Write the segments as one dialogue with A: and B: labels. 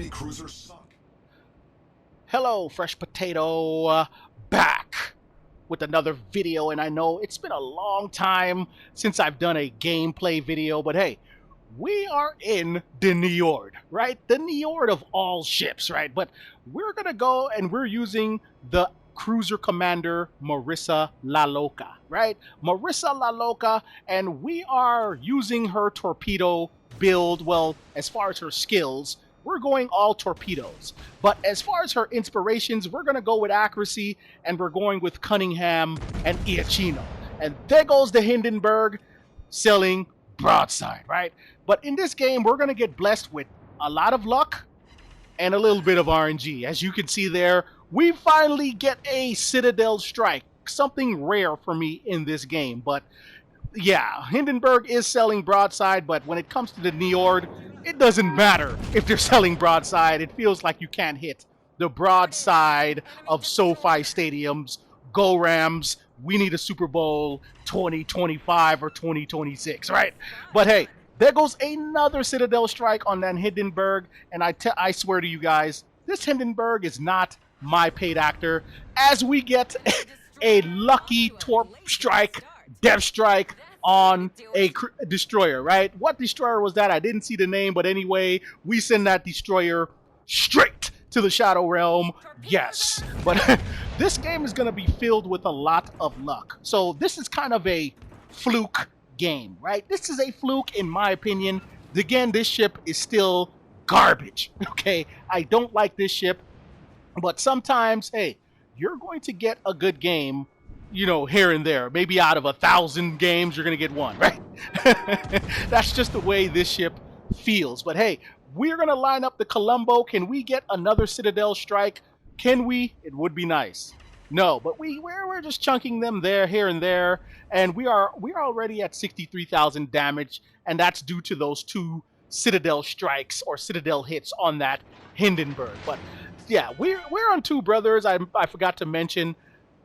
A: Enemy cruisers sunk.
B: Hello, Fresh Potato, back with another video, and I know it's been a long time since I've done a gameplay video, but hey, we are in the Niord, right? The Niord of all ships, right? But we're gonna go and we're using the cruiser commander Marissa La Loca, right? Marissa La Loca, and we are using her torpedo build. Well, as far as her skills, we're going all torpedoes. But as far as her inspirations, we're going to go with accuracy, and we're going with Cunningham and Iachino. And there goes the Hindenburg selling broadside, right? But in this game, we're going to get blessed with a lot of luck and a little bit of RNG. As you can see there, we finally get a Citadel strike, something rare for me in this game. But yeah, Hindenburg is selling broadside, but when it comes to the Niord, it doesn't matter if they're selling broadside. It feels like you can't hit the broadside of SoFi Stadium's Go Rams. We need a Super Bowl 2025 or 2026, right? But hey, there goes another Citadel strike on that Hindenburg, and I swear to you guys, this Hindenburg is not my paid actor, as we get a lucky torp strike, depth strike on a destroyer, right? What destroyer was that? I didn't see the name, but anyway, we send that destroyer straight to the Shadow Realm. Yes, but this game is going to be filled with a lot of luck. So this is kind of a fluke game, right? This is a fluke in my opinion. Again, this ship is still garbage, okay? I don't like this ship, but sometimes, hey, you're going to get a good game, you know, here and there. Maybe out of 1,000 games, you're going to get one, right? That's just the way this ship feels. But hey, we're going to line up the Colombo. Can we get another Citadel strike? Can we? It would be nice. No, but we're just chunking them there, here and there, and we're already at 63,000 damage, and that's due to those two Citadel strikes or Citadel hits on that Hindenburg. But yeah, we're on Two Brothers. I forgot to mention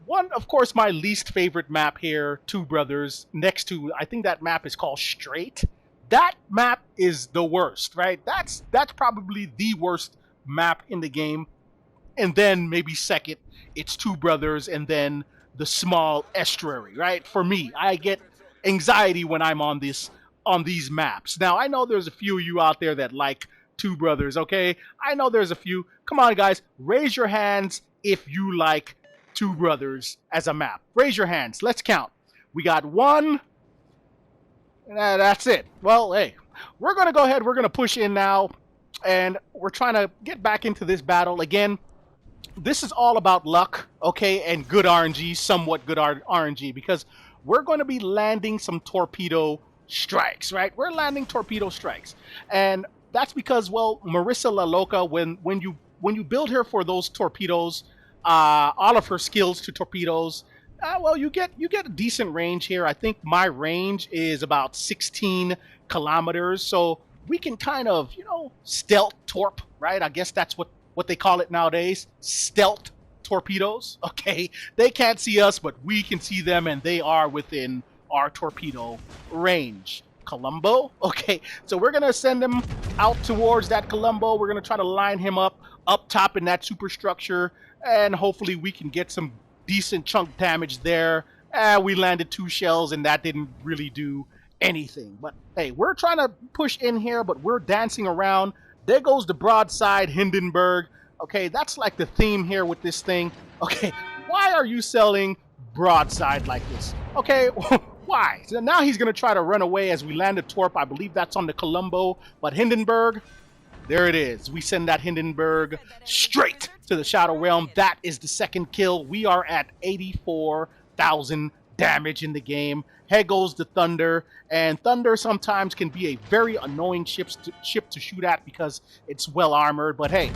B: one, of course, my least favorite map here, Two Brothers, next to, I think that map is called Straight. That map is the worst, right? That's probably the worst map in the game. And then maybe second, it's Two Brothers, and then the small estuary, right? For me, I get anxiety when I'm on these maps. Now, I know there's a few of you out there that like Two Brothers, okay? I know there's a few. Come on, guys, raise your hands if you like Two Brothers as a map. Raise your hands. Let's count. We got one. That's it. Well, hey, we're going to go ahead. We're going to push in now, and we're trying to get back into this battle. Again, this is all about luck, okay, and good RNG, somewhat good RNG, because we're going to be landing some torpedo strikes, right? We're landing torpedo strikes, and that's because, well, Marissa La Loca, when you build her for those torpedoes, all of her skills to torpedoes, well, you get a decent range here. I think my range is about 16 kilometers, so we can kind of, you know, stealth torp, right? I guess that's what they call it nowadays, stealth torpedoes. Okay, they can't see us, but we can see them, and they are within our torpedo range. Colombo. Okay, so we're gonna send him out towards that Colombo. We're gonna try to line him up top in that superstructure, and hopefully we can get some decent chunk damage there. We landed 2 shells, and that didn't really do anything. But hey, we're trying to push in here, but we're dancing around. There goes the broadside Hindenburg. Okay, that's like the theme here with this thing. Okay, why are you selling broadside like this? Okay, why? So now he's going to try to run away as we land a torp. I believe that's on the Colombo. But Hindenburg, there it is. We send that Hindenburg straight to the Shadow Realm. That is the second kill. We are at 84,000 damage in the game. Here goes the Thunder, and Thunder sometimes can be a very annoying ship to shoot at because it's well armored, but hey,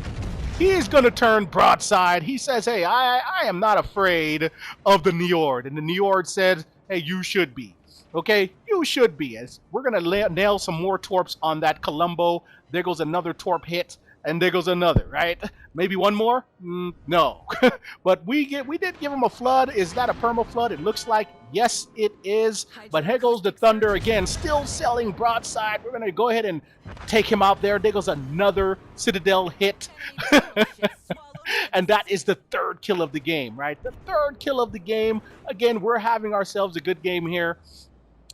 B: he's gonna turn broadside. He says, hey, I am not afraid of the Niord, and the Niord said, hey, you should be. Okay, you should be. As we're gonna nail some more torps on that Colombo. There goes another torp hit. and there goes another, right? Maybe one more? No. But we did give him a flood. Is that a perma flood? It looks like yes, it is. But here goes the Thunder again, still selling broadside. We're gonna go ahead and take him out there. There goes another Citadel hit. And that is the third kill of the game, right? The third kill of the game. Again, we're having ourselves a good game here.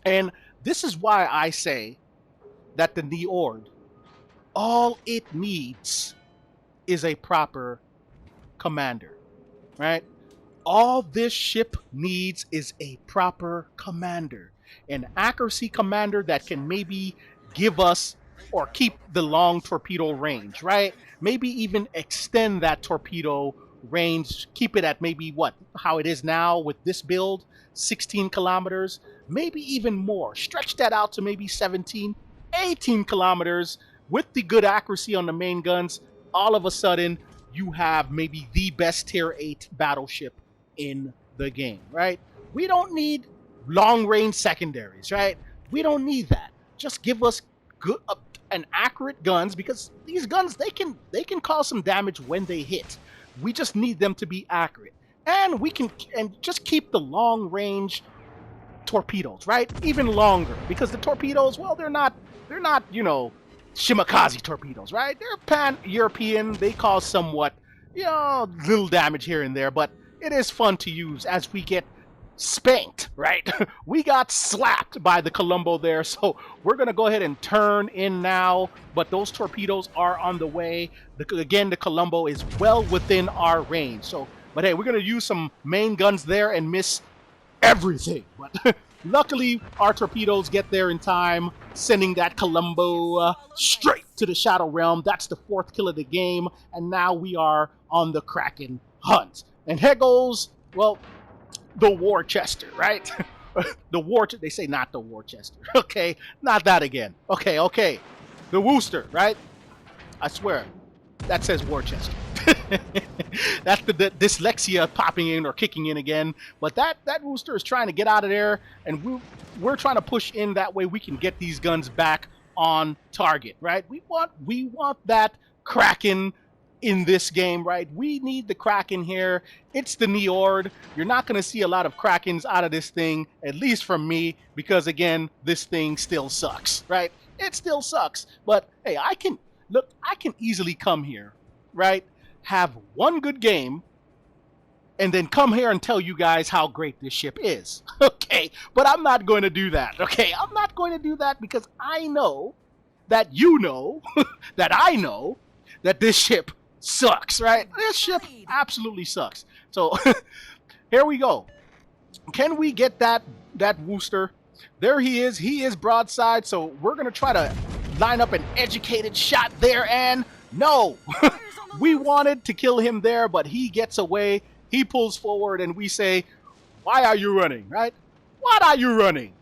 B: And this is why I say that the Niord, all it needs is a proper commander, right? All this ship needs is a proper commander, an accuracy commander that can maybe give us or keep the long torpedo range, right? Maybe even extend that torpedo range, keep it at maybe what, how it is now with this build, 16 kilometers, maybe even more. Stretch that out to maybe 17, 18 kilometers with the good accuracy on the main guns. All of a sudden, you have maybe the best tier 8 battleship in the game, right? We don't need long range secondaries, right? We don't need that. Just give us good and accurate guns, because these guns, they can cause some damage when they hit. We just need them to be accurate, and we can just keep the long range torpedoes, right? Even longer, because the torpedoes, well, they're not you know, Shimakaze torpedoes, right? They're pan-European. They cause somewhat, you know, little damage here and there, but it is fun to use as we get spanked, right? We got slapped by the Colombo there, so we're going to go ahead and turn in now, but those torpedoes are on the way. Again, the Colombo is well within our range, so, but hey, we're going to use some main guns there and miss everything, but luckily our torpedoes get there in time, sending that Colombo straight to the Shadow Realm. That's the fourth kill of the game, and now we are on the Kraken hunt. And here goes, well, the Worcester, right? They say not the Worcester. Okay, not that again. Okay. The Worcester, right? I swear, that says Worcester. That's the dyslexia popping in or kicking in again. But that Worcester is trying to get out of there, and we're trying to push in. That way we can get these guns back on target, right? We want that Kraken in this game, right? We need the Kraken here. It's the Niord. You're not going to see a lot of Krakens out of this thing, at least from me, because again, this thing still sucks, right? It still sucks. But hey, I can easily come here, right? Have one good game, and then come here and tell you guys how great this ship is. Okay, but I'm not going to do that. Okay, I'm not going to do that, because I know that you know that I know that this ship sucks, right? This ship absolutely sucks. So here we go. Can we get that Worcester? There he is. He is broadside. So we're gonna try to line up an educated shot there, and no, we wanted to kill him there, but he gets away. He pulls forward, and we say, "Why are you running?" Right? What are you running?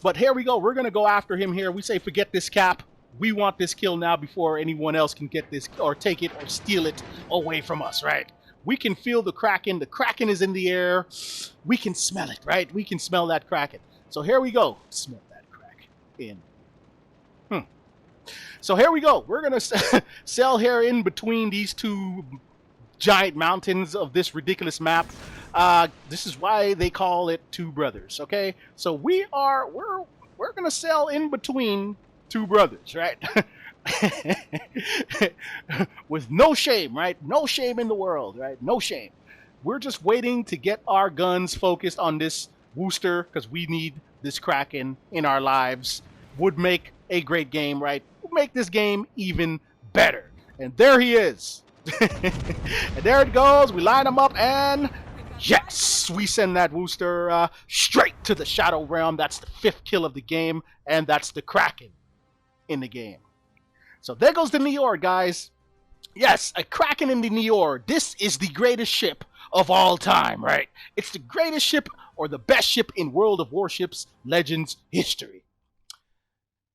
B: But here we go. We're gonna go after him here. We say, "Forget this cap. We want this kill now before anyone else can get this or take it or steal it away from us," right? We can feel the Kraken. The Kraken is in the air. We can smell it, right? We can smell that Kraken. So here we go. Smell that Kraken. So here we go. We're going to sail here in between these two giant mountains of this ridiculous map. This is why they call it Two Brothers, okay? So we're going to sail in between two brothers, right? With no shame, right? No shame in the world, right? No shame. We're just waiting to get our guns focused on this Worcester, because we need this Kraken in our lives. Would make a great game, right? Would make this game even better. And there he is. And there it goes. We line him up, and yes, we send that Worcester straight to the Shadow Realm. That's the fifth kill of the game, and that's the Kraken in the game. So there goes the Niord, guys. Yes, a Kraken in the Niord. This is the greatest ship of all time, right? It's the greatest ship, or the best ship in World of Warships Legends history.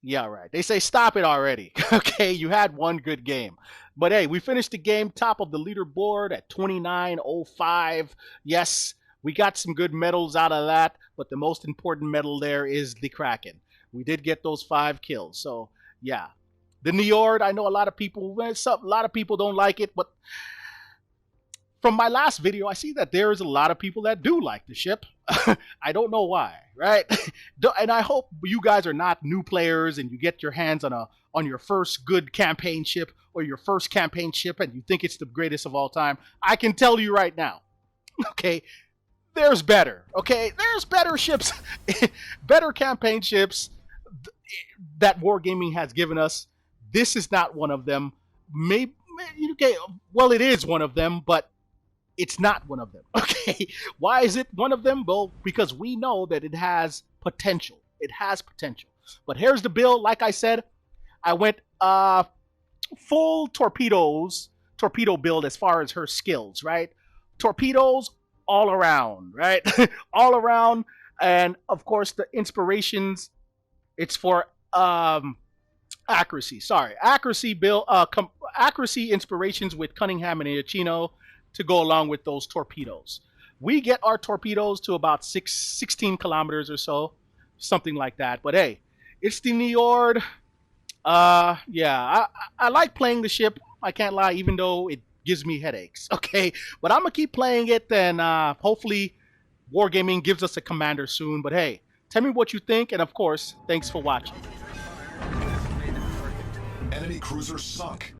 B: Yeah, right. They say stop it already. Okay, you had one good game. But hey, we finished the game top of the leaderboard at 29.05. Yes, we got some good medals out of that, but the most important medal there is the Kraken. We did get those 5 kills. So, yeah. The Niord, I know a lot of people, a lot of people don't like it, but from my last video, I see that there is a lot of people that do like the ship. I don't know why, right? And I hope you guys are not new players and you get your hands on your first good campaign ship or your first campaign ship and you think it's the greatest of all time. I can tell you right now, okay, there's better, okay? There's better ships, better campaign ships that Wargaming has given us. This is not one of them. Maybe, okay, well, it is one of them, but it's not one of them, okay? Why is it one of them? Well, because we know that it has potential. It has potential. But here's the build. Like I said, I went full torpedo build as far as her skills, right? Torpedoes all around, right? All around. And of course, the inspirations, it's for accuracy. Sorry, accuracy build, accuracy inspirations with Cunningham and Iachino to go along with those torpedoes. We get our torpedoes to about 16 kilometers or so, something like that. But hey, it's the Niord. Yeah, I like playing the ship. I can't lie, even though it gives me headaches. Okay, but I'm gonna keep playing it, and hopefully, Wargaming gives us a commander soon. But hey, tell me what you think, and of course, thanks for watching.
A: Enemy cruiser sunk.